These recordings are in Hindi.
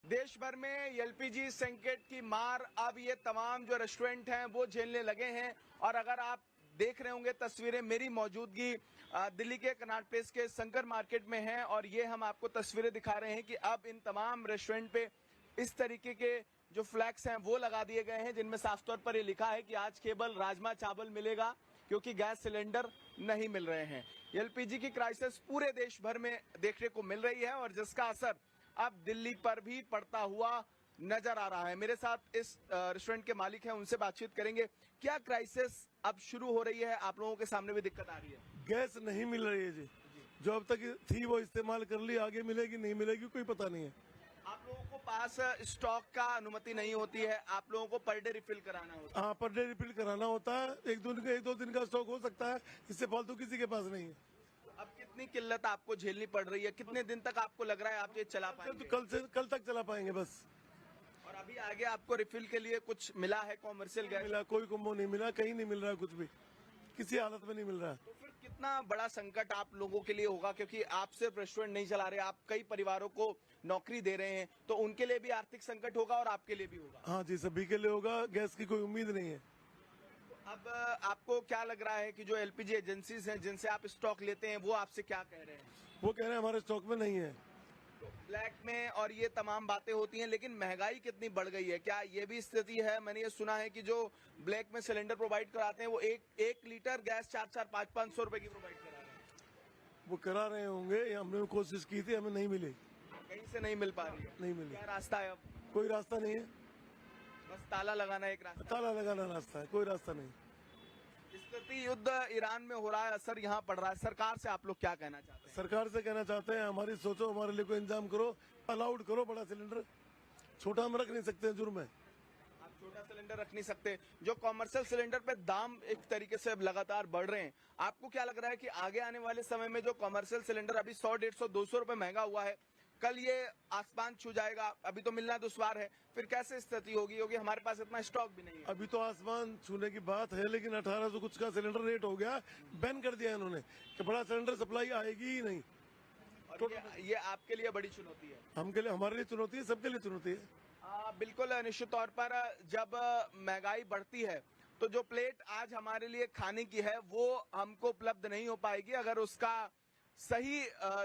देश भर में एलपीजी संकट की मार अब ये तमाम जो रेस्टोरेंट हैं वो झेलने लगे हैं। और अगर आप देख रहे होंगे तस्वीरें, मेरी मौजूदगी दिल्ली के कनॉट प्लेस के शंकर मार्केट में है और ये हम आपको तस्वीरें दिखा रहे हैं कि अब इन तमाम रेस्टोरेंट पे इस तरीके के जो फ्लैग्स हैं वो लगा दिए गए हैं, जिनमें साफ तौर पर ये लिखा है कि आज केवल राजमा चावल मिलेगा क्योंकि गैस सिलेंडर नहीं मिल रहे हैं। एलपीजी की क्राइसिस पूरे देश भर में देखने को मिल रही है और जिसका असर अब दिल्ली पर भी पड़ता हुआ नजर आ रहा है। मेरे साथ इस रेस्टोरेंट के मालिक हैं, उनसे बातचीत करेंगे। क्या क्राइसिस अब शुरू हो रही है? आप लोगों के सामने भी दिक्कत आ रही है? गैस नहीं मिल रही है जी, जो अब तक थी वो इस्तेमाल कर ली, आगे मिलेगी नहीं मिलेगी कोई पता नहीं है। आप लोगों को पास स्टॉक का अनुमति नहीं होती है, आप लोगों को पर डे रिफिल कराना होता है? हाँ, पर डे रिफिल कराना होता है। एक दो दिन का स्टॉक हो सकता है, इससे फालतू किसी के पास नहीं है। अब कितनी किल्लत आपको झेलनी पड़ रही है? कितने दिन तक आपको लग रहा है आप ये चला पाएंगे? तो कल तक चला पाएंगे बस। और अभी आगे आपको रिफिल के लिए कुछ मिला है? कॉमर्शियल गैस मिला? कोई कुंभो नहीं मिला, कहीं नहीं मिल रहा है, कुछ भी किसी हालत में नहीं मिल रहा है। तो फिर कितना बड़ा संकट आप लोगों के लिए होगा, क्योंकि आप सिर्फ रेस्टोरेंट नहीं चला रहे, आप कई परिवारों को नौकरी दे रहे हैं, तो उनके लिए भी आर्थिक संकट होगा और आपके लिए भी होगा। हाँ जी, सभी के लिए होगा। गैस की कोई उम्मीद नहीं है। अब आपको क्या लग रहा है कि जो एलपीजी एजेंसीज हैं जिनसे आप स्टॉक लेते हैं वो आपसे क्या कह रहे हैं? वो कह रहे हैं हमारे स्टॉक में नहीं है। तो ब्लैक में और ये तमाम बातें होती हैं, लेकिन महंगाई कितनी बढ़ गई है, क्या ये भी स्थिति है? मैंने ये सुना है कि जो ब्लैक में सिलेंडर प्रोवाइड कराते हैं वो एक लीटर गैस 400-500 रुपए की प्रोवाइड करा रहे हैं। वो करा रहे होंगे, हमने कोशिश की थी, हमें नहीं मिली। कहीं से नहीं मिल पा रही है? नहीं मिली। क्या रास्ता है अब? कोई रास्ता नहीं है, बस ताला लगाना एक रास्ता। ताला लगाना रास्ता है, कोई रास्ता नहीं। स्थिति युद्ध ईरान में हो रहा है, असर यहाँ पड़ रहा है। सरकार से आप लोग क्या कहना चाहते हैं? सरकार से कहना चाहते हैं हमारी सोचो, हमारे लिए कोई इंतजाम करो, अलाउड करो बड़ा सिलेंडर। छोटा हम रख नहीं सकते, जुर्म है। आप छोटा सिलेंडर रख नहीं सकते। जो कॉमर्शियल सिलेंडर पे दाम एक तरीके से अब लगातार बढ़ रहे हैं, आपको क्या लग रहा है कि आगे आने वाले समय में जो कॉमर्शियल सिलेंडर अभी 100, 150, 200 रुपए महंगा हुआ है, कल ये आसमान छू जाएगा? अभी तो मिलना दुश्वार है, फिर कैसे स्थिति होगी? क्योंकि हमारे पास इतना स्टॉक भी नहीं है। अभी तो आसमान छूने की बात है, लेकिन 1800 कुछ का सिलेंडर रेट हो गया, बैन कर दिया इन्होंने कि बड़ा सिलेंडर सप्लाई आएगी ही नहीं। और ये आपके लिए बड़ी चुनौती है? हमके लिए, हमारे लिए चुनौती है, सबके लिए चुनौती है। बिल्कुल निश्चित तौर पर जब महंगाई बढ़ती है तो जो प्लेट आज हमारे लिए खाने की है वो हमको उपलब्ध नहीं हो पाएगी अगर उसका सही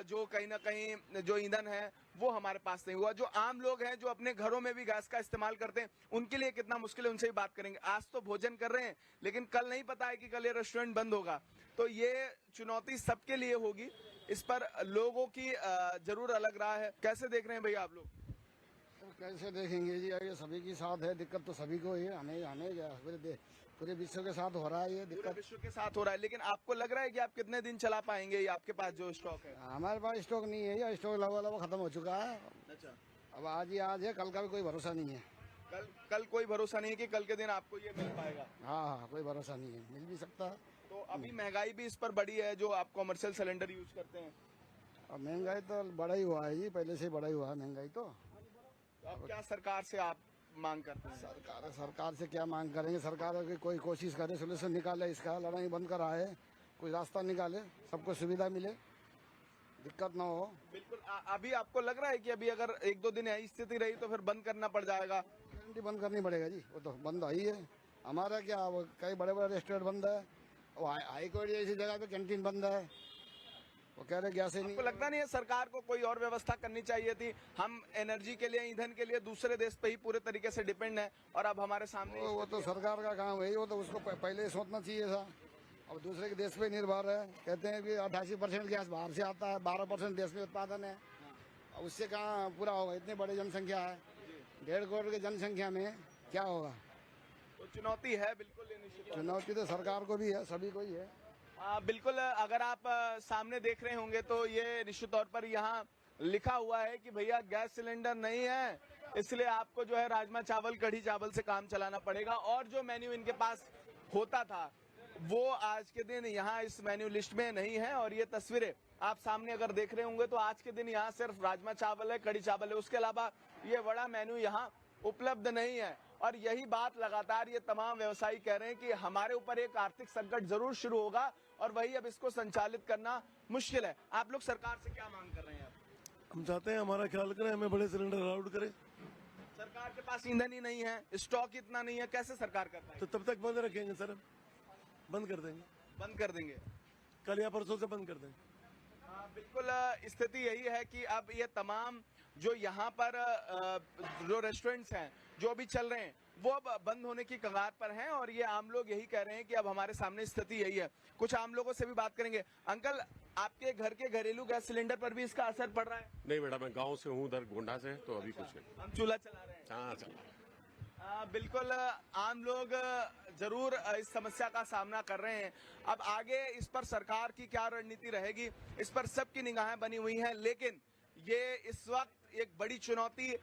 जो कहीं ना कहीं जो ईंधन है वो हमारे पास नहीं हुआ। जो आम लोग हैं जो अपने घरों में भी गैस का इस्तेमाल करते हैं, उनके लिए कितना मुश्किल है, उनसे ही बात करेंगे। आज तो भोजन कर रहे हैं, लेकिन कल नहीं पता है कि कल ये रेस्टोरेंट बंद होगा। तो ये चुनौती सबके लिए होगी, इस पर लोगों की जरूर अलग राय है। कैसे देख रहे हैं भैया आप लोग? तो कैसे देखेंगे जी, ये सभी के साथ है, दिक्कत तो सभी को ही है। हमें पूरे विश्व के साथ हो रहा है ये दिक्कत, विश्व के साथ हो रहा है। लेकिन आपको लग रहा है कि आप कितने दिन चला पाएंगे ये आपके पास जो स्टॉक है? हमारे पास स्टॉक नहीं है, ये स्टॉक लगभग खत्म हो चुका है। अच्छा, अब आज ही आज है, कल का भी कोई भरोसा नहीं है। कल कोई भरोसा नहीं है कि कल के दिन आपको ये मिल पाएगा? हाँ, कोई भरोसा नहीं है, मिल भी सकता है। तो अभी महंगाई भी इस पर बढ़ी है जो आप कॉमर्शियल सिलेंडर यूज करते हैं। अब महंगाई तो बड़ा ही हुआ है जी, पहले से बड़ा ही हुआ है महंगाई तो। अब क्या सरकार से आप मांग करते हैं? सरकार से क्या मांग करेंगे? सरकार की कोई कोशिश करे, सोल्यूशन निकाले, इसका लड़ाई बंद कराए, कोई रास्ता निकाले, सबको सुविधा मिले, दिक्कत ना हो। बिल्कुल। अभी आपको लग रहा है कि अभी अगर 1-2 दिन ऐसी स्थिति रही तो फिर बंद करना पड़ जाएगा? गारंटी बंद करनी पड़ेगा जी, वो तो बंद ही है। हमारा क्या, कई बड़े बड़े रेस्टोरेंट बंद है, हाई कोर्ट जैसी जगह पे कैंटीन बंद है, वो कह रहे गैस ही नहीं। आपको लगता नहीं है सरकार को कोई और व्यवस्था करनी चाहिए थी? हम एनर्जी के लिए, ईंधन के लिए दूसरे देश पे ही पूरे तरीके से डिपेंड है और अब हमारे सामने वो तो सरकार का काम है, वो तो उसको पहले ही सोचना चाहिए था। अब दूसरे के देश पे निर्भर है, कहते हैं कि 88% गैस बाहर से आता है, 12% देश में उत्पादन है। अब उससे कहाँ पूरा होगा? इतनी बड़ी जनसंख्या है, 1.5 करोड़ की जनसंख्या में क्या होगा? तो चुनौती है बिल्कुल। चुनौती तो सरकार को भी है, सभी को ही है। बिल्कुल। अगर आप सामने देख रहे होंगे तो ये निश्चित तौर पर यहाँ लिखा हुआ है कि भैया गैस सिलेंडर नहीं है, इसलिए आपको जो है राजमा चावल, कढ़ी चावल से काम चलाना पड़ेगा। और जो मेन्यू इनके पास होता था वो आज के दिन यहाँ इस मेन्यू लिस्ट में नहीं है। और ये तस्वीरें आप सामने अगर देख रहे होंगे तो आज के दिन यहाँ सिर्फ राजमा चावल है, कढ़ी चावल है, उसके अलावा ये बड़ा मेन्यू यहाँ उपलब्ध नहीं है। और यही बात लगातार ये तमाम व्यवसायी कह रहे हैं कि हमारे ऊपर एक आर्थिक संकट जरूर शुरू होगा और वही अब इसको संचालित करना मुश्किल है। आप लोग सरकार से क्या मांग कर रहे हैं? हम चाहते हैं हमारा ख्याल करें, हमें बड़े सिलेंडर अलाउड करें। सरकार के पास ईंधन ही नहीं है, स्टॉक इतना नहीं है, कैसे सरकार कर पाएगी? तो तब तक बंद रखेंगे सर, बंद कर देंगे, बंद कर देंगे। कल या परसों से बंद कर देंगे। बिल्कुल स्थिति यही है कि अब ये तमाम जो यहाँ पर जो रेस्टोरेंट्स हैं जो अभी चल रहे हैं वो अब बंद होने की कगार पर हैं और ये आम लोग यही कह रहे हैं कि अब हमारे सामने स्थिति यही है। कुछ आम लोगों से भी बात करेंगे। अंकल, आपके घर के घरेलू गैस सिलेंडर पर भी इसका असर पड़ रहा है? नहीं बेटा, मैं गांव से हूँ, उधर गोंडा से, तो अभी कुछ नहीं। हम चूल्हा चला रहे हैं। हाँ चला। बिल्कुल आम लोग जरूर इस समस्या का सामना कर रहे हैं। अब आगे इस पर सरकार की क्या रणनीति रहेगी, इस पर सबकी निगाहें बनी हुई हैं, लेकिन ये इस वक्त एक बड़ी चुनौती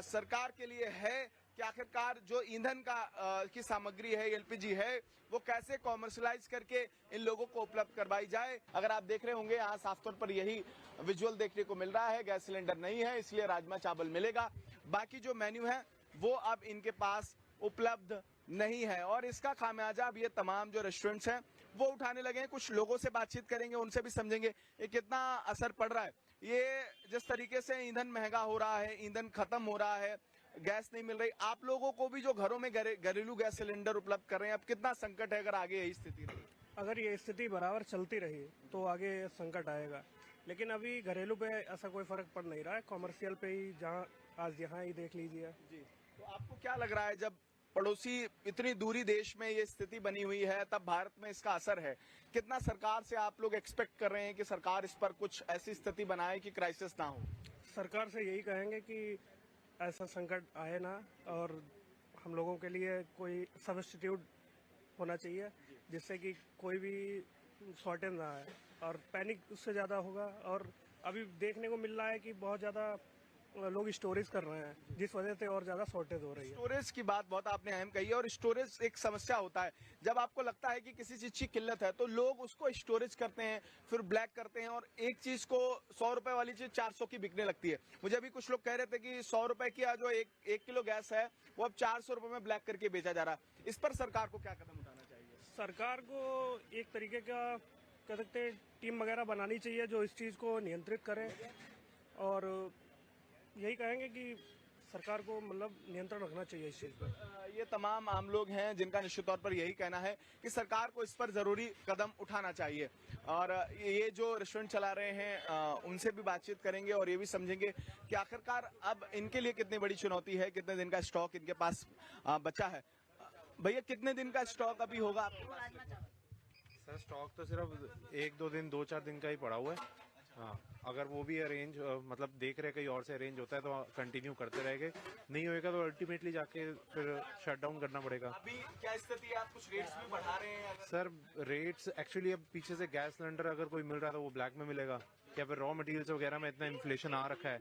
सरकार के लिए है कि आखिरकार जो ईंधन का की सामग्री है, एलपीजी है, वो कैसे कॉमर्शलाइज करके इन लोगों को उपलब्ध करवाई जाए। अगर आप देख रहे होंगे यहाँ साफ तौर पर यही विजुअल देखने को मिल रहा है। गैस सिलेंडर नहीं है, इसलिए राजमा चावल मिलेगा, बाकी जो मेन्यू है वो अब इनके पास उपलब्ध नहीं है और इसका खामियाजा अब ये तमाम जो रेस्टोरेंट्स हैं वो उठाने लगे हैं। कुछ लोगों से बातचीत करेंगे, उनसे भी समझेंगे ये कितना असर पड़ रहा है। ये जिस तरीके से ईंधन महंगा हो रहा है, ईंधन खत्म हो रहा है, गैस नहीं मिल रही, आप लोगों को भी जो घरों में घरेलू गैस सिलेंडर उपलब्ध कर रहे हैं, अब कितना संकट है अगर आगे यही स्थिति रही? अगर ये स्थिति बराबर चलती रही तो आगे संकट आएगा, लेकिन अभी घरेलू पे ऐसा कोई फर्क पड़ नहीं रहा है। कॉमर्शियल पे ही जहाँ आज यहाँ ही देख लीजिए। जी, तो आपको क्या लग रहा है जब पड़ोसी इतनी दूरी देश में ये स्थिति बनी हुई है, तब भारत में इसका असर है, कितना सरकार से आप लोग एक्सपेक्ट कर रहे हैं कि सरकार इस पर कुछ ऐसी स्थिति बनाए कि क्राइसिस ना हो? सरकार से यही कहेंगे कि ऐसा संकट आए ना, और हम लोगों के लिए कोई सब्स्टिट्यूट होना चाहिए जिससे कि कोई भी शॉर्टेज ना आए, और पैनिक उससे ज़्यादा होगा। और अभी देखने को मिल रहा है कि बहुत ज़्यादा लोग स्टोरेज कर रहे हैं, जिस वजह से और ज्यादा शॉर्टेज हो रही है। स्टोरेज की बात बहुत आपने अहम कही है, और स्टोरेज एक समस्या होता है। जब आपको लगता है कि किसी चीज की किल्लत है तो लोग उसको स्टोरेज करते हैं, फिर ब्लैक करते हैं, और एक चीज को 100 रुपए वाली चीज 400 की बिकने लगती है। मुझे अभी कुछ लोग कह रहे थे कि 100 रुपए की जो एक किलो गैस है वो अब 400 रुपए में ब्लैक करके बेचा जा रहा है। इस पर सरकार को क्या कदम उठाना चाहिए? सरकार को एक तरीके का कह सकते हैं टीम वगैरह बनानी चाहिए जो इस चीज को नियंत्रित करे, और यही कहेंगे कि सरकार को मतलब नियंत्रण रखना चाहिए इस चीज पर। ये तमाम आम लोग हैं जिनका निश्चित तौर पर यही कहना है कि सरकार को इस पर जरूरी कदम उठाना चाहिए। और ये जो रेस्टोरेंट चला रहे हैं उनसे भी बातचीत करेंगे और ये भी समझेंगे कि आखिरकार अब इनके लिए कितनी बड़ी चुनौती है, कितने दिन का स्टॉक इनके पास बचा है। भैया, कितने दिन का स्टॉक अभी होगा आपके पास? सर स्टॉक तो सिर्फ 1-2 दिन 2-4 दिन का ही पड़ा हुआ है। हाँ, अगर वो भी अरेंज मतलब देख रहे कहीं और से अरेंज होता है तो कंटिन्यू करते रहेंगे, नहीं होएगा तो अल्टीमेटली जाके फिर शट डाउन करना पड़ेगा। अभी क्या स्थिति है? आप कुछ रेट्स भी बढ़ा रहे हैं? सर रेट्स एक्चुअली अब पीछे से गैस सिलेंडर अगर कोई मिल रहा है तो वो ब्लैक में मिलेगा, या फिर रॉ मटेरियल्स वगैरह में इतना इन्फ्लेशन आ रखा है,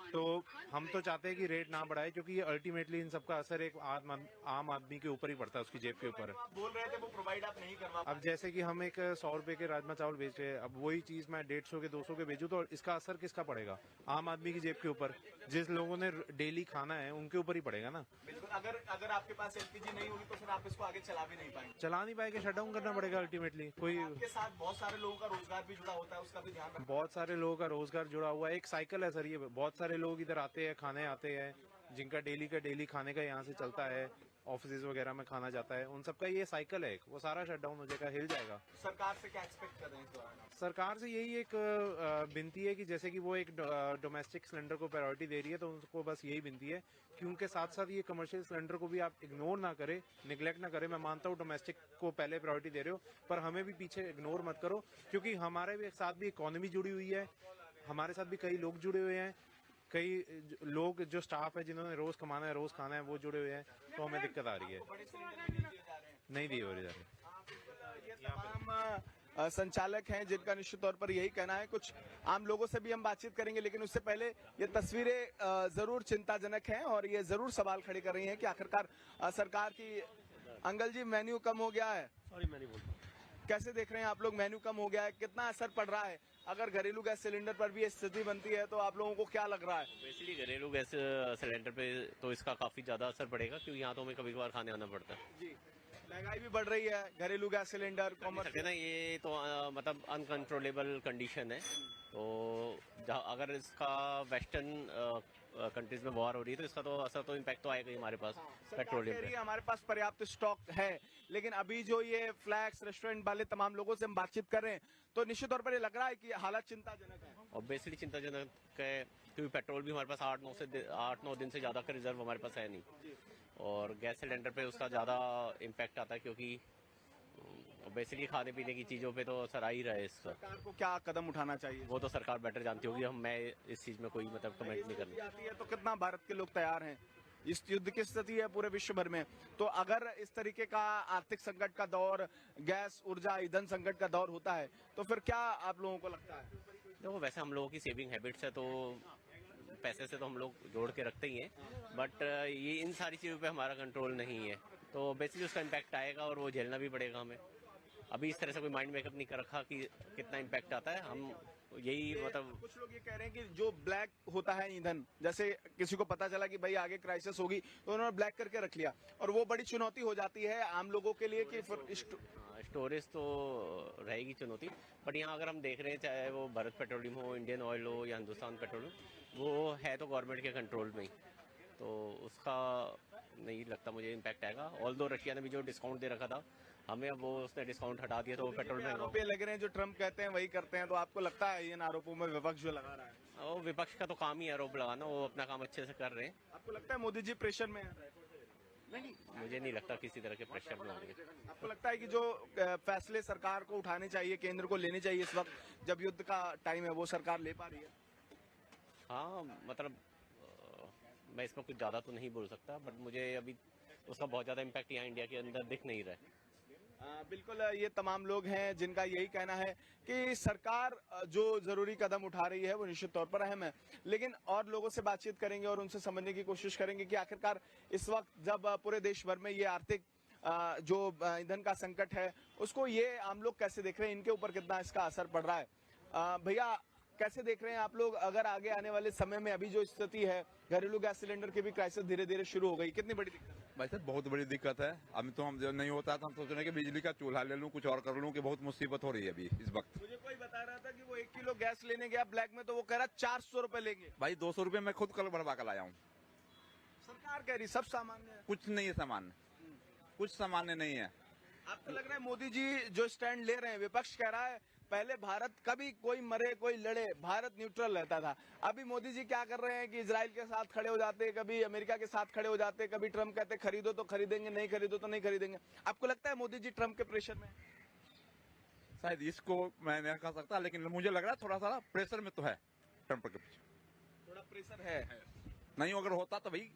तो हम तो चाहते हैं कि रेट ना बढ़ाए, क्योंकि ये अल्टीमेटली इन सबका असर एक आम आदमी के ऊपर ही पड़ता है, उसकी जेब के ऊपर। आप बोल रहे थे वो प्रोवाइड आप नहीं करवा पा अब जैसे कि हम एक 100 रुपए के राजमा चावल बेच रहे हैं, अब वही चीज मैं 150 के 200 के बेचूं तो इसका असर किसका पड़ेगा? आम आदमी की जेब के ऊपर। जिस लोगों ने डेली खाना है उनके ऊपर ही पड़ेगा ना। बिल्कुल, अगर आपके पास एलपीजी नहीं होगी तो फिर आप इसको आगे चला भी नहीं पाएंगे। चला नहीं पाएंगे, शट डाउन करना पड़ेगा अल्टीमेटली। कोई आपके साथ बहुत सारे लोगों का रोजगार भी जुड़ा होता है, उसका भी ध्यान रखना। बहुत सारे लोगों का रोजगार जुड़ा हुआ है, एक साइकिल है सर ये। बहुत सारे लोग इधर आते हैं, खाने आते हैं, जिनका डेली का डेली खाने का यहाँ से चलता है, ऑफिस वगैरह में खाना जाता है, उन सबका ये साइकिल है, वो सारा शट डाउन हो जाएगा, हिल जाएगा। सरकार से क्या एक्सपेक्ट कर रहे हैं इस दौरान? सरकार से यही एक विनती है कि जैसे कि वो एक डोमेस्टिक सिलेंडर को प्रायोरिटी दे रही है, तो उनको बस यही विनती है कि उनके साथ साथ ये कमर्शियल सिलेंडर को भी आप इग्नोर ना करें, निगलेक्ट ना करें। मैं मानता हूँ डोमेस्टिक को पहले प्रायोरिटी दे रहे हो, पर हमें भी पीछे इग्नोर मत करो, क्योंकि हमारे भी साथ भी इकोनॉमी जुड़ी हुई है, हमारे साथ भी कई लोग जुड़े हुए हैं, कई लोग जो स्टाफ है जिन्होंने रोज कमाना है रोज खाना है वो जुड़े हुए हैं, तो हमें दिक्कत आ रही है। नहीं दी हो रही ये तमाम संचालक हैं जिनका निश्चित तौर पर यही कहना है। कुछ आम लोगों से भी हम बातचीत करेंगे, लेकिन उससे पहले ये तस्वीरें जरूर चिंताजनक हैं और ये जरूर सवाल खड़े कर रही हैं कि आखिरकार सरकार की। अंकल जी, मेन्यू कम हो गया है, सॉरी मैं नहीं बोलता। कैसे देख रहे हैं आप लोग? मेन्यू कम हो गया है, कितना असर पड़ रहा है? अगर घरेलू गैस सिलेंडर पर भी ये स्थिति बनती है तो आप लोगों को क्या लग रहा है? बेसिकली घरेलू गैस सिलेंडर पे तो इसका काफी ज्यादा असर पड़ेगा, क्योंकि यहाँ तो हमें कभी कभार खाने आना पड़ता है। जी, महंगाई भी बढ़ रही है, घरेलू गैस सिलेंडर कर कॉमर्स सकते हैं ना, ये तो मतलब अनकंट्रोलेबल कंडीशन है। तो अगर इसका वेस्टर्न कंट्रीज में वॉर हो रही है तो इसका तो असर तो इम्पैक्ट तो आएगा ही हमारे पास सरकार कह पेट्रोलियम रही पे। है हमारे पास पर्याप्त स्टॉक है, लेकिन अभी जो ये फ्लैक्स रेस्टोरेंट वाले तमाम लोगों से हम बातचीत कर रहे हैं तो निश्चित तौर पर ये लग रहा है कि हालात चिंताजनक है। ऑब्वियसली चिंताजनक है, क्योंकि पेट्रोल भी हमारे पास 8-9 दिन से ज्यादा का रिजर्व हमारे पास है नहीं, और गैस सिलेंडर पे उसका ज्यादा इम्पैक्ट आता है, क्योंकि ऑब्वियसली खाने पीने की चीजों पे तो असर आ ही रहा है इसका। सरकार को क्या कदम उठाना चाहिए? वो तो सरकार बेटर जानती होगी, मैं इस चीज में कोई मतलब कमेंट नहीं करना। आती है तो कितना भारत के लोग तैयार हैं? इस युद्ध की स्थिति है पूरे विश्व भर में, तो अगर इस तरीके का आर्थिक संकट का दौर, गैस ऊर्जा ईंधन संकट का दौर होता है तो फिर क्या आप लोगों को लगता है? देखो, वैसे हम लोगों की सेविंग हैबिट्स है तो पैसे से तो हम लोग जोड़ के रखते ही हैं, बट ये इन सारी चीज़ों पे हमारा कंट्रोल नहीं है, तो बेसिकली उसका इम्पैक्ट आएगा और वो झेलना भी पड़ेगा हमें। अभी इस तरह से कोई माइंड मेकअप नहीं कर रखा कि कितना इम्पैक्ट आता है, हम यही मतलब कुछ लोग ये कह रहे हैं कि जो ब्लैक होता है ईंधन, जैसे किसी को पता चला कि भाई आगे क्राइसिस होगी तो उन्होंने ब्लैक करके रख लिया, और वो बड़ी चुनौती हो जाती है आम लोगों के लिए कि स्टोरेज तो रहेगी चुनौती, बट यहाँ अगर हम देख रहे हैं चाहे वो भारत पेट्रोलियम हो, इंडियन ऑयल हो या हिंदुस्तान पेट्रोलियम, वो है तो गवर्नमेंट के कंट्रोल में ही, तो उसका नहीं लगता मुझे इम्पैक्ट आएगा। ऑल दो रशिया ने भी जो डिस्काउंट दे रखा था हमें, अब वो उसने डिस्काउंट हटा दिया तो वो पेट्रोल में आरोप ये लग रहे हैं जो ट्रम्प कहते हैं वही करते हैं, तो आपको लगता है इन आरोपों में विपक्ष जो लगा रहा है? वो विपक्ष का तो काम ही आरोप लगाना, वो अपना काम अच्छे से कर रहे हैं। आपको लगता है मोदी जी प्रेशर में है? नहीं, मुझे नहीं लगता किसी तरह के प्रेशर में होंगे। आपको लगता है कि जो फैसले सरकार को उठाने चाहिए, केंद्र को लेने चाहिए इस वक्त जब युद्ध का टाइम है, वो सरकार ले पा रही है? हाँ, मतलब मैं इसमें कुछ ज़्यादा तो नहीं बोल सकता, बट मुझे अभी उसका बहुत ज़्यादा इम्पैक्ट यहाँ इंडिया के अंदर दिख नहीं रहा है। बिल्कुल, ये तमाम लोग हैं जिनका यही कहना है कि सरकार जो जरूरी कदम उठा रही है वो निश्चित तौर पर अहम है, लेकिन और लोगों से बातचीत करेंगे और उनसे समझने की कोशिश करेंगे कि आखिरकार इस वक्त जब पूरे देश भर में ये आर्थिक जो ईंधन का संकट है उसको ये आम लोग कैसे देख रहे हैं, इनके ऊपर कितना इसका असर पड़ रहा है। भैया, कैसे देख रहे हैं आप लोग, अगर आगे आने वाले समय में अभी जो स्थिति है, घरेलू गैस सिलेंडर की भी क्राइसिस धीरे धीरे शुरू हो गई, कितनी बड़ी दिक्कत है? भाई साहब बहुत बड़ी दिक्कत है। अभी तो हम जो नहीं होता तो हम सोच रहे हैं कि बिजली का चूल्हा ले लूं, कुछ और कर लूं, कि बहुत मुसीबत हो रही है अभी इस वक्त। मुझे कोई बता रहा था कि वो 1 किलो गैस लेने गया ब्लैक में तो वो कह रहा 400 रुपए लेंगे। भाई 200 रुपये मैं खुद कल भरवा कर लाया हूँ। सरकार कह रही सब सामान्य है। कुछ नहीं है सामान्य, कुछ सामान्य नहीं है। आपको लग रहा है मोदी जी जो स्टैंड ले रहे हैं, विपक्ष कह रहा है पहले भारत कभी कोई मरे कोई लड़े, भारत न्यूट्रल रहता था, अभी मोदी जी क्या कर रहे हैं कि इजराइल के साथ खड़े हो जाते, कभी अमेरिका के साथ खड़े हो जाते, कभी ट्रम्प कहते खरीदो तो खरीदेंगे, नहीं खरीदो तो नहीं खरीदेंगे। आपको लगता है मोदी जी ट्रम्प के प्रेशर में? शायद इसको मैं नहीं कह सकता, लेकिन मुझे लग रहा है थोड़ा सा प्रेशर में तो है ट्रम्प के पीछे। थोड़ा प्रेशर है। नहीं अगर होता तो भाई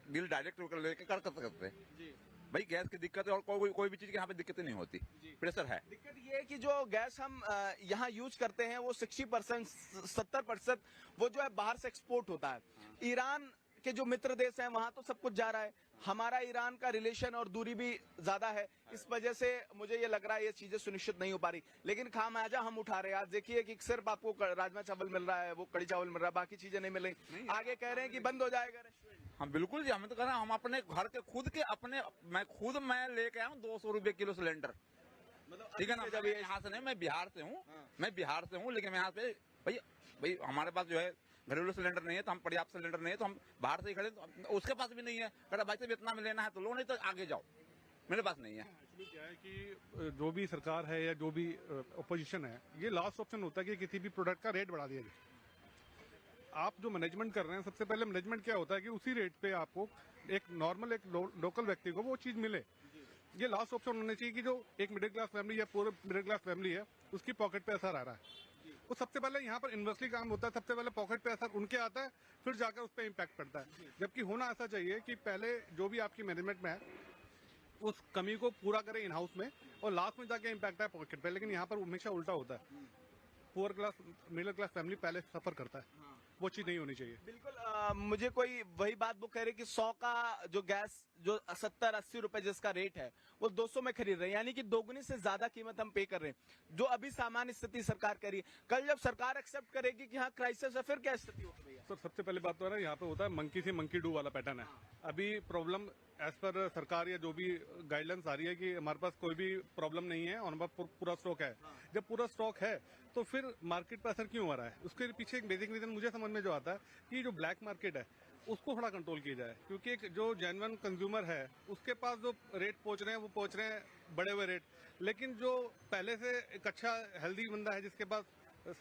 बिल डायरेक्ट लेके कर सकते। जी। भाई गैस की दिक्कत है और कोई भी चीज की यहाँ पे दिक्कत नहीं होती, प्रेशर है। दिक्कत ये है कि जो गैस हम यहाँ यूज करते हैं वो 60% 70% वो जो है बाहर से एक्सपोर्ट होता है। ईरान के जो मित्र देश हैं वहां तो सब कुछ जा रहा है, हमारा ईरान का रिलेशन और दूरी भी ज्यादा है, इस वजह से मुझे ये लग रहा है ये चीजें सुनिश्चित नहीं हो पा रही। लेकिन खामियाजा हम उठा रहे हैं। आज देखिए कि सिर्फ आपको राजमा चावल मिल रहा है, वो कड़ी चावल मिल रहा है, बाकी चीजें नहीं मिल रही। आगे कह रहे हैं कि बंद हो जाएगा रेस्टोरेंट। हम बिल्कुल जी, हम तो कह रहे हैं, हम अपने घर के खुद के अपने मैं लेके आया हूँ 200 रुपए किलो सिलेंडर, ठीक है ना। जब यहाँ से नहीं, मैं बिहार से हूँ, लेकिन मैं यहाँ पे भाई हमारे पास जो है घरेलू सिलेंडर नहीं है, तो हम पर्याप्त सिलेंडर नहीं है तो हम बाहर से ही खड़े, तो उसके पास भी नहीं है। कहता भाई साहब इतना में लेना है तो लो, नहीं तो आगे जाओ, मेरे पास नहीं है। एक्चुअली क्या है कि जो भी सरकार है या जो भी अपोजिशन है, ये लास्ट ऑप्शन होता है कि किसी भी प्रोडक्ट का रेट बढ़ा दिया जाए। आप जो मैनेजमेंट कर रहे हैं, सबसे पहले मैनेजमेंट क्या होता है कि उसी रेट पे आपको एक नॉर्मल एक लोकल व्यक्ति को वो चीज मिले। ये लास्ट ऑप्शन होना चाहिए कि जो एक मिडिल क्लास फैमिली या पूरे मिडिल क्लास फैमिली है उसकी पॉकेट पे असर आ रहा है, तो सबसे पहले यहाँ पर इन्वेस्टली काम होता है, सबसे पहले पॉकेट पे असर उनके आता है, फिर जाकर उस पर इम्पैक्ट पड़ता है। जबकि होना ऐसा चाहिए कि पहले जो भी आपकी मैनेजमेंट में है उस कमी को पूरा करें इन हाउस में, और लास्ट में जाके इम्पैक्ट आए पॉकेट पे। लेकिन यहाँ पर हमेशा उल्टा होता है, poor class middle class family पहले सफर करता है, वो चीज नहीं होनी चाहिए। बिल्कुल, मुझे कोई वही बात वो कह रहे कि 100 का जो गैस जो 70-80 रुपए जिसका रेट है वो 200 में खरीद रहे हैं, यानी कि दोगुनी से ज्यादा कीमत हम पे कर रहे हैं, जो अभी सामान्य स्थिति सरकार कह रही है। कल जब सरकार एक्सेप्ट करेगी कि हाँ क्राइसिस है, फिर क्या स्थिति होगी? सर सबसे पहले बात तो है ना, यहाँ पे होता है मंकी से मंकी डू वाला पैटर्न है। अभी प्रॉब्लम एज पर सरकार या जो भी गाइडलाइंस आ रही है कि हमारे पास कोई भी प्रॉब्लम नहीं है और हमारे पास पूरा स्टॉक है। जब पूरा स्टॉक है तो फिर मार्केट पर असर क्यों हो रहा है? उसके पीछे एक बेसिक रीजन मुझे समझ में जो आता है कि जो ब्लैक मार्केट है उसको थोड़ा कंट्रोल किया जाए, क्योंकि एक जो जेन्युइन कंज्यूमर है उसके पास जो रेट पहुंच रहे हैं वो पहुंच रहे हैं बड़े हुए रेट, लेकिन जो पहले से एक अच्छा हेल्दी बंदा है जिसके पास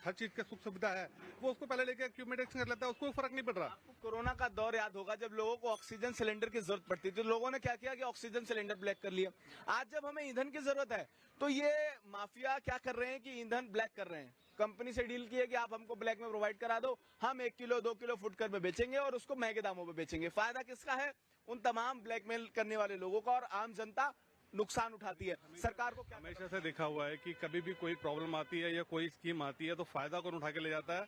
हर चीज की सुख सुविधा है वो उसको पहले लेके एक्यूमुलेट कर लेता है, उसको फर्क नहीं पड़ रहा। आपको कोरोना का दौर याद होगा जब लोगों को ऑक्सीजन सिलेंडर की जरूरत पड़ती थी, तो लोगों ने क्या किया कि ऑक्सीजन सिलेंडर ब्लैक कर लिया। आज जब हमें ईंधन की जरूरत है तो ये माफिया क्या कर रहे हैं कि ईंधन ब्लैक कर रहे हैं। कंपनी से डील की है कि आप हमको ब्लैक में प्रोवाइड करा दो, हम 1 किलो 2 किलो फुटकर में बेचेंगे और उसको महंगे दामों में बेचेंगे। फायदा किसका है? उन तमाम ब्लैकमेल करने वाले लोगों का, और आम जनता नुकसान उठाती है। सरकार को क्या हमेशा से देखा हुआ है कि कभी भी कोई प्रॉब्लम आती है या कोई स्कीम आती है तो फायदा कौन उठा के ले जाता है?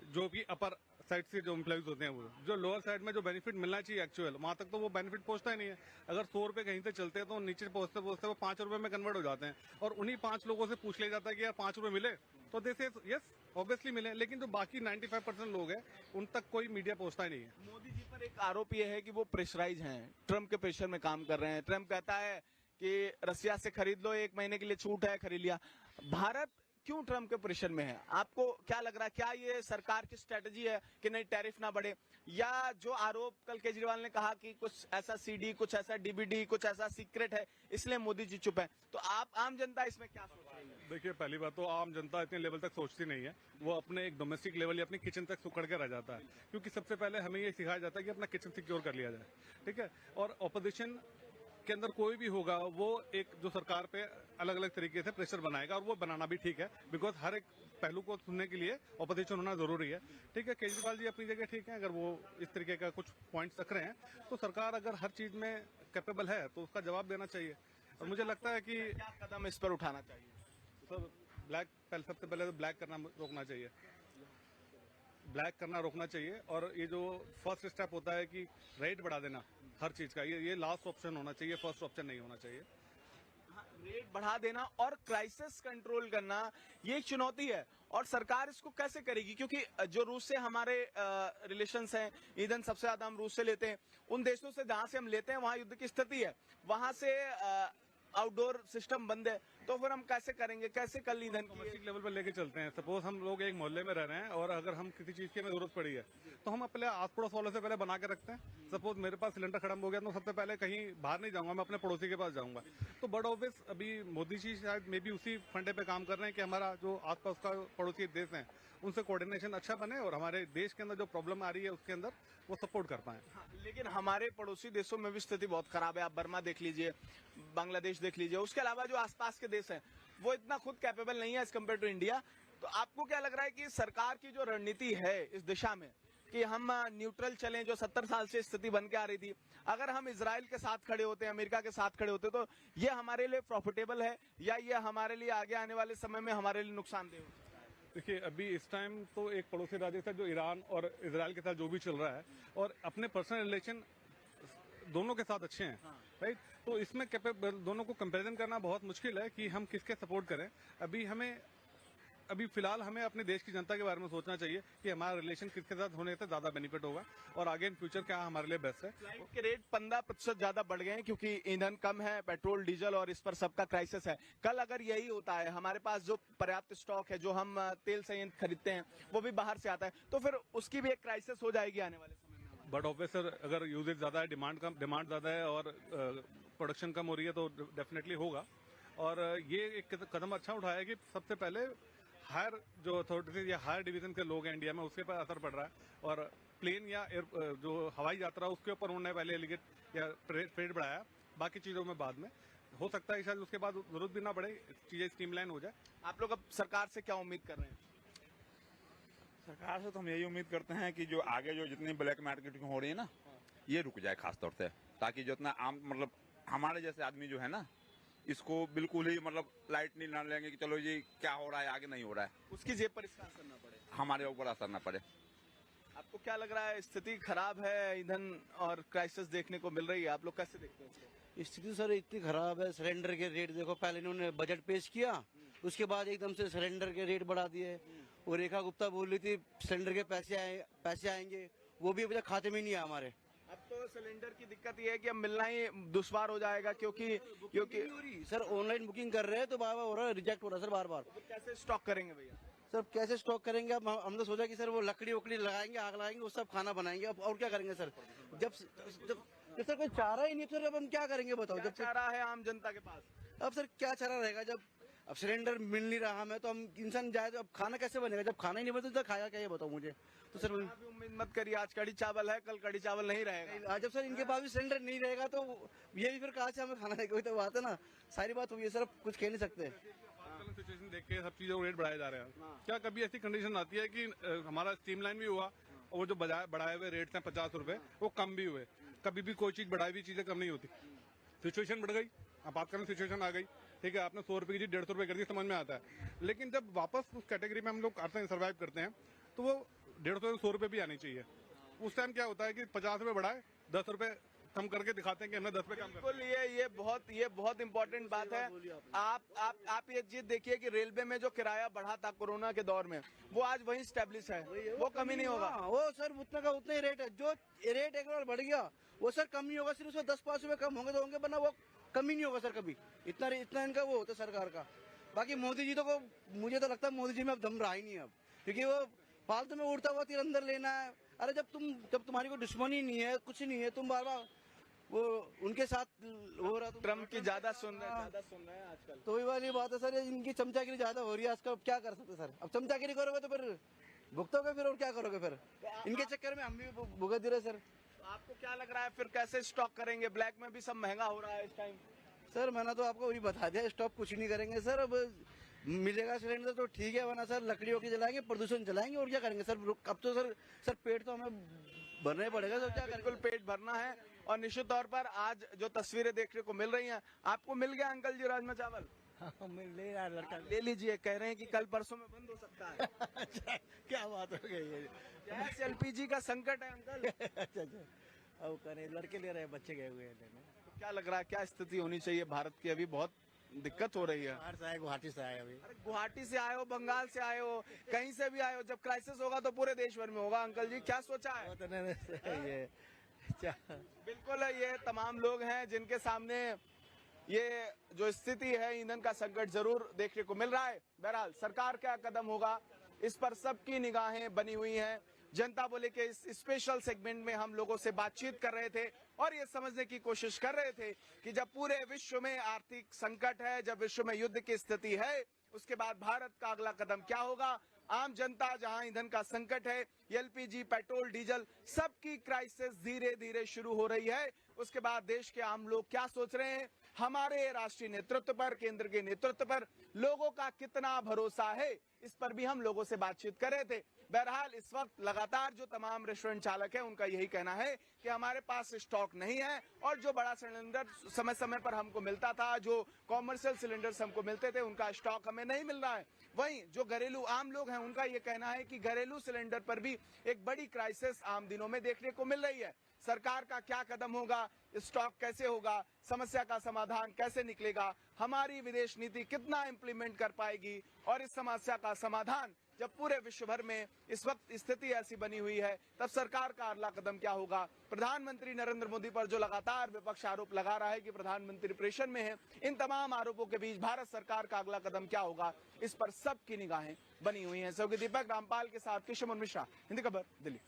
जो भी अपर साइड से जो एम्प्लॉइज होते हैं, वो जो लोअर साइड में जो बेनिफिट मिलना चाहिए एक्चुअल, वहां तक तो वो बेनिफिट पहुंचता ही नहीं है। अगर 100 रुपए कहीं से चलते हैं तो नीचे पहुंचते पहुंचते वो 5 रुपए में कन्वर्ट हो जाते हैं, और उन्हीं 5 लोगों से पूछ लिया जाता है कि यार 5 रुपए मिले, तो देसे यस ऑब्वियसली मिले, लेकिन जो बाकी 95% लोग हैं उन तक कोई मीडिया पहुंचता ही नहीं है। मोदी जी पर एक आरोप यह है कि वो प्रेशराइज हैं, ट्रम्प के प्रेशर में काम कर रहे हैं। ट्रम्प कहता है कि रसिया से खरीद लो, 1 महीने के लिए छूट है, खरीद लिया। भारत क्यों ट्रम्प के प्रेशर में है? आपको क्या लग रहा है, क्या ये सरकार की स्ट्रेटजी है कि नहीं टैरिफ ना बढ़े, या जो आरोप कल केजरीवाल ने कहा कि कुछ ऐसा सीडी, कुछ ऐसा डीबीडी, कुछ ऐसा सीक्रेट है इसलिए मोदी जी चुप है? तो आप आम जनता इसमें क्या सोच रही है? देखिए, पहली बात तो आम जनता इतने लेवल तक सोचती नहीं है, वो अपने एक डोमेस्टिक लेवल या अपनी किचन तक सुकड़ के रह जाता है, क्योंकि सबसे पहले हमें ये सिखाया जाता है कि अपना किचन सिक्योर कर लिया जाए, ठीक है। और ऑपोजिशन के अंदर कोई भी होगा वो एक जो सरकार पे अलग अलग तरीके से प्रेशर बनाएगा, और वो बनाना भी ठीक है, बिकॉज हर एक पहलू को सुनने के लिए ऑपोजिशन होना जरूरी है, ठीक है। केजरीवाल जी अपनी जगह ठीक है, अगर वो इस तरीके का कुछ पॉइंट्स रख रहे हैं तो सरकार अगर हर चीज में कैपेबल है तो उसका जवाब देना चाहिए। और मुझे लगता है कि क्या कदम इस पर उठाना चाहिए? सर सबसे पहले तो ब्लैक करना रोकना चाहिए, ब्लैक करना रोकना चाहिए। और ये जो फर्स्ट स्टेप होता है कि रेट बढ़ा देना हर चीज का, ये लास्ट ऑप्शन होना चाहिए, फर्स्ट ऑप्शन नहीं होना चाहिए। रेट बढ़ा देना और क्राइसिस कंट्रोल करना ये एक चुनौती है, और सरकार इसको कैसे करेगी? क्योंकि जो रूस से हमारे रिलेशंस हैं, ईंधन सबसे ज्यादा हम रूस से लेते हैं, उन देशों से जहां से हम लेते हैं वहां युद्ध की स्थिति है, वहां से आउटडोर सिस्टम बंद है, तो फिर हम कैसे करेंगे, कैसे कल ईंधन की डोमेस्टिक लेवल पर लेके चलते हैं। सपोज हम लोग एक मोहल्ले में रह रहे हैं और अगर हम किसी चीज की हमें जरूरत पड़ी है तो हम अपने आस पड़ोस वालों से पहले बना के रखते हैं। सपोज मेरे पास सिलेंडर खत्म हो गया तो सबसे पहले कहीं बाहर नहीं जाऊंगा, मैं अपने पड़ोसी के पास जाऊंगा। तो बट ऑब्वियस अभी मोदी जी शायद मे बी उसी फंडे पे काम कर रहे हैं कि हमारा जो आसपास का पड़ोसी देश है उनसे कोऑर्डिनेशन अच्छा बने और हमारे देश के अंदर जो प्रॉब्लम आ रही है उसके अंदर वो सपोर्ट कर पाए। लेकिन हमारे पड़ोसी देशों में भी स्थिति बहुत खराब है। आप बर्मा देख लीजिए, बांग्लादेश देख लीजिए, उसके अलावा जो आसपास के देश हैं वो इतना खुद कैपेबल नहीं है एज कम्पेयर टू इंडिया। तो आपको क्या लग रहा है कि सरकार की जो रणनीति है इस दिशा में कि हम न्यूट्रल चलें, जो 70 साल से स्थिति बन के आ रही थी, अगर हम इजराइल के साथ खड़े होते हैं, अमेरिका के साथ खड़े होते, तो ये हमारे लिए प्रॉफिटेबल है या ये हमारे लिए आगे आने वाले समय में हमारे लिए नुकसानदेह हो? देखिए, अभी इस टाइम तो एक पड़ोसी राज्य था जो ईरान और इजराइल के साथ जो भी चल रहा है, और अपने पर्सनल रिलेशन दोनों के साथ अच्छे हैं, राइट। तो इसमें दोनों को कंपैरिजन करना बहुत मुश्किल है कि हम किसके सपोर्ट करें। अभी फिलहाल हमें अपने देश की जनता के बारे में सोचना चाहिए कि हमारा रिलेशन किसके साथ होने से ज्यादा बेनिफिट होगा और आगे इन फ्यूचर क्या हमारे लिए बेस्ट है। फ्लाइट के रेट 15% ज्यादा बढ़ गए हैं क्योंकि ईंधन कम है, पेट्रोल डीजल, और इस पर सबका क्राइसिस है। कल अगर यही होता है, हमारे पास जो पर्याप्त स्टॉक है, जो हम तेल संयंत्र खरीदते हैं वो भी बाहर से आता है, तो फिर उसकी भी एक क्राइसिस हो जाएगी आने वाले समय में। बट ऑब्वियस सर, अगर यूजेज ज्यादा है, डिमांड ज्यादा है और प्रोडक्शन कम हो रही है तो डेफिनेटली होगा। और ये एक कदम अच्छा उठाया है कि सबसे पहले हायर जो अथॉरिटीज या हायर डिवीजन के लोग हैं इंडिया में उसके पर असर पड़ रहा है, और प्लेन या जो हवाई यात्रा उसके ऊपर उन्होंने पहले एलिगेट या रेट बढ़ाया, बाकी चीजों में बाद में हो सकता है शायद उसके बाद जरूरत भी ना पड़े, चीजें स्ट्रीमलाइन हो जाए। आप लोग अब सरकार से क्या उम्मीद कर रहे हैं? सरकार से तो हम यही उम्मीद करते हैं कि जो आगे जो जितनी ब्लैक मार्केटिंग हो रही है ना, ये रुक जाए खास तौर से, ताकि जो इतना आम मतलब हमारे जैसे आदमी जो है ना, इसको बिल्कुल ही मतलब लाइट नहीं ना लेंगे कि चलो जी क्या हो रहा है, आगे नहीं हो रहा है, उसकी जेब पर इसका असर ना पड़े, हमारे ऊपर असर ना पड़े। आपको क्या लग रहा है, स्थिति खराब है, ईंधन और क्राइसिस देखने को मिल रही है, आप लोग कैसे देखते हैं? स्थिति सर इतनी खराब है, सिलेंडर के रेट देखो, पहले इन्होंने बजट पेश किया, उसके बाद एकदम से सिलेंडर के रेट बढ़ा दिए, वो रेखा गुप्ता बोल रही थी सिलेंडर के पैसे आएंगे, वो भी अभी तक खाते में नहीं है हमारे। अब तो सिलेंडर की दिक्कत ये है कि अब मिलना ही दुश्वार हो जाएगा क्योंकि सर ऑनलाइन बुकिंग कर रहे हैं तो बार बार हो रहा है, रिजेक्ट हो रहा है सर बार बार। तो कैसे स्टॉक करेंगे भैया? सर कैसे स्टॉक करेंगे? अब हम तो सोचा कि सर वो लकड़ी वकड़ी लगाएंगे, आग लगाएंगे, वो सब खाना बनाएंगे। अब और क्या करेंगे सर? जब सर कोई चारा ही नहीं सर, अब हम क्या करेंगे बताओ? क्या जब चारा है आम जनता के पास? अब सर क्या चारा रहेगा? जब अब सिलेंडर मिल नहीं रहा हमें तो हम इंसान जाए तो अब खाना कैसे बनेगा? जब खाना ही नहीं बनेगा तो खाया क्या, ये बताओ मुझे। तो सर आप भी उम्मीद मत करिए, आज कड़ी चावल है, कल कड़ी चावल नहीं रहेगा। जब सर इनके पास भी सिलेंडर नहीं रहेगा तो ये भी फिर कहाँ से हमें खाना है? कोई तो बात है ना, सारी बात हुई है सर, कुछ कह नहीं सकते। सिचुएशन देख के सब चीजों को रेट बढ़ाए जा रहे हैं। क्या कभी ऐसी कंडीशन आती है कि हमारा स्ट्रीमलाइन भी हुआ और वो जो बढ़ाए हुए रेट थे 50 रुपए वो कम भी हुए? कभी भी कोई चीज बढ़ाई हुई चीजें कम नहीं होती। सिचुएशन बढ़ गई, आप बात करें सिचुएशन आ गई, ठीक है, आपने 100 रुपए की चीज 150 रुपए कर दी, समझ में आता है। लेकिन जब वापस उस कैटेगरी में हम लोग आते हैं, सर्वाइव करते हैं, तो वो 150 से 100 रुपए भी आनी चाहिए। उस टाइम क्या होता है कि 50 रुपए बढ़ाए, 10 रुपए कम करके दिखाते हैं कि हमने 10 रुपए कम बिल्कुल, ये बहुत इंपॉर्टेंट बात है। आप ये चीज देखिए कि रेलवे में जो किराया बढ़ा था कोरोना के दौर में, वो आज वही स्टेब्लिश है, वो कमी नहीं होगा। वो सर उतना का उतना ही रेट है। जो रेट एक बार बढ़ गया वो सर कम नहीं होगा, सिर्फ उसमें 10-5 रुपए कम होंगे तो होंगे, वरना वो कम ही नहीं होगा सर कभी। इतना इनका वो होता है सरकार का। बाकी मोदी जी तो मुझे तो लगता है मोदी जी में अब दम रहा ही नहीं अब, क्योंकि वो फालतू में उड़ता हुआ तीर अंदर लेना है। अरे जब तुम्हारी कोई दुश्मनी नहीं है, कुछ नहीं है, तुम बार बार वो उनके साथ हो रहा। ट्रम्प की ज्यादा सुन रहे हैं आजकल। तो वही वाली बात है सर, इनकी चमचागिरी ज्यादा हो रही है आजकल। अब क्या कर सकते सर? अब चमचागिरी करोगे तो फिर भुगतोगे फिर, और क्या करोगे फिर? इनके चक्कर में हम भी भुगत दे रहे सर। आपको क्या लग रहा है फिर कैसे स्टॉक करेंगे? ब्लैक में भी सब महंगा हो रहा है इस टाइम। सर मैंने तो आपको वही बता दिया, स्टॉप कुछ नहीं करेंगे सर। अब मिलेगा सिलेंडर तो ठीक है, वरना सर लकड़ियों की जलाएंगे, प्रदूषण जलाएंगे, और क्या करेंगे सर? अब तो सर पेट तो हमें भरना ही पड़ेगा सर, क्या बिल्कुल पेट भरना है। और निश्चित तौर पर आज जो तस्वीरें देखने को मिल रही हैं, आपको मिल गया अंकल जी राजमा चावल? मिल रहा है लड़का। ले लीजिए, कह रहे हैं कि कल परसों में बंद हो सकता है। क्या बात हो गई है? गैस LPG का संकट है अंकल। अच्छा, अब करें, लड़के ले रहे हैं, बच्चे गए हुए हैं लेने। तो क्या लग रहा है, क्या स्थिति होनी चाहिए भारत की? अभी बहुत दिक्कत हो रही है। बाहर से आए, गुवाहाटी से आए अभी। अरे गुवाहाटी से आए हो, बंगाल से आए हो, कहीं से भी आए हो, जब क्राइसिस होगा तो पूरे देश भर में होगा। अंकल जी क्या सोचा है? ये बिल्कुल, ये तमाम लोग हैं जिनके सामने ये जो स्थिति है, ईंधन का संकट जरूर देखने को मिल रहा है। बहरहाल सरकार क्या कदम होगा, इस पर सबकी निगाहें बनी हुई हैं। जनता बोले के इस स्पेशल सेगमेंट में हम लोगों से बातचीत कर रहे थे और ये समझने की कोशिश कर रहे थे कि जब पूरे विश्व में आर्थिक संकट है, जब विश्व में युद्ध की स्थिति है, उसके बाद भारत का अगला कदम क्या होगा। आम जनता जहां ईंधन का संकट है, LPG, पेट्रोल, डीजल, सबकी क्राइसिस धीरे धीरे शुरू हो रही है। उसके बाद देश के आम लोग क्या सोच रहे हैं, हमारे राष्ट्रीय नेतृत्व पर, केंद्र के नेतृत्व पर लोगों का कितना भरोसा है, इस पर भी हम लोगों से बातचीत कर रहे थे। बहरहाल इस वक्त लगातार जो तमाम रेस्टोरेंट चालक है, उनका यही कहना है कि हमारे पास स्टॉक नहीं है, और जो बड़ा सिलेंडर समय समय पर हमको मिलता था, जो कॉमर्शियल सिलेंडर्स हमको मिलते थे, उनका स्टॉक हमें नहीं मिल रहा है। वहीं जो घरेलू आम लोग हैं, उनका ये कहना है कि घरेलू सिलेंडर पर भी एक बड़ी क्राइसिस आम दिनों में देखने को मिल रही है। सरकार का क्या कदम होगा, स्टॉक कैसे होगा, समस्या का समाधान कैसे निकलेगा, हमारी विदेश नीति कितना इम्प्लीमेंट कर पाएगी, और इस समस्या का समाधान जब पूरे विश्व भर में इस वक्त स्थिति ऐसी बनी हुई है, तब सरकार का अगला कदम क्या होगा। प्रधानमंत्री नरेंद्र मोदी पर जो लगातार विपक्ष आरोप लगा रहा है कि प्रधानमंत्री प्रेशर में है, इन तमाम आरोपों के बीच भारत सरकार का अगला कदम क्या होगा, इस पर सबकी निगाहें बनी हुई हैं। सहयोगी दीपक रामपाल के साथ किशोर मिश्रा, हिंदी खबर, दिल्ली।